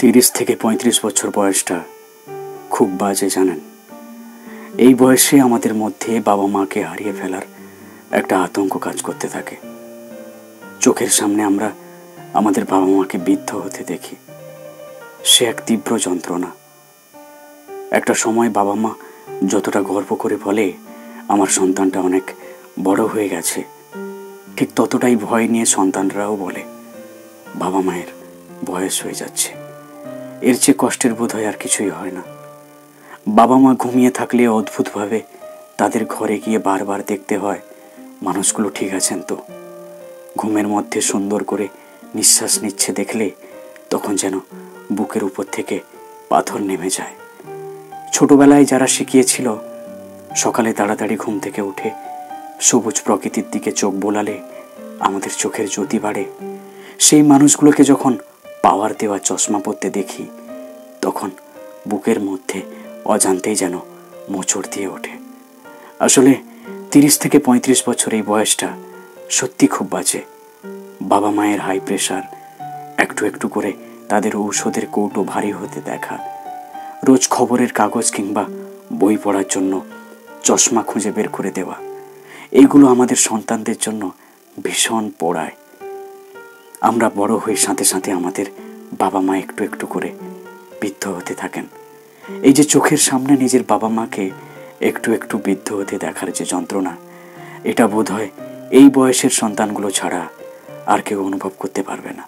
30 থেকে 35 বছর বয়সটা খুব বাজে জানেন। এই বয়সে আমাদের মধ্যে বাবা মাকে হারিয়ে ফেলার একটা আতঙ্ক কাজ করতে থাকে। চোখের সামনে আমরা আমাদের বাবা মাকে বৃদ্ধ হতে দেখি। সে এক তীব্র যন্ত্রণা। একটা সময় বাবা মা যতটা গর্ব করে বলে আমার সন্তানটা অনেক বড় হয়ে গেছে, ঠিক ততটাই ভয় নিয়ে সন্তানরাও বলে বাবা মায়ের বয়স হয়ে যাচ্ছে। এর চেয়ে কষ্টের বোধ হয় আর কিছুই হয় না। বাবা মা ঘুমিয়ে থাকলে অদ্ভুতভাবে তাদের ঘরে গিয়ে বারবার দেখতে হয় মানুষগুলো ঠিক আছেন তো। ঘুমের মধ্যে সুন্দর করে নিঃশ্বাস নিচ্ছে দেখলে তখন যেন বুকের উপর থেকে পাথর নেমে যায়। ছোটবেলায় যারা শিখিয়েছিল সকালে তাড়াতাড়ি ঘুম থেকে উঠে সবুজ প্রকৃতির দিকে চোখ বোলালে আমাদের চোখের জ্যোতি বাড়ে, সেই মানুষগুলোকে যখন পাওয়ার দেওয়া চশমা পরতে দেখি তখন বুকের মধ্যে অজান্তেই যেন মোচড় দিয়ে ওঠে। আসলে 30 থেকে 35 বছর এই বয়সটা সত্যি খুব বাজে। বাবা মায়ের হাই প্রেশার, একটু একটু করে তাদের ঔষধের কৌটো ভারী হতে দেখা, রোজ খবরের কাগজ কিংবা বই পড়ার জন্য চশমা খুঁজে বের করে দেওয়া, এইগুলো আমাদের সন্তানদের জন্য ভীষণ পোড়ায়। আমরা বড় হয়ে সাথে সাথে আমাদের বাবা মা একটু একটু করে বৃদ্ধ হতে থাকেন। এই যে চোখের সামনে নিজের বাবা মাকে একটু একটু বৃদ্ধ হতে দেখার যে যন্ত্রণা, এটা বোধহয় এই বয়সের সন্তানগুলো ছাড়া আর কেউ অনুভব করতে পারবে না।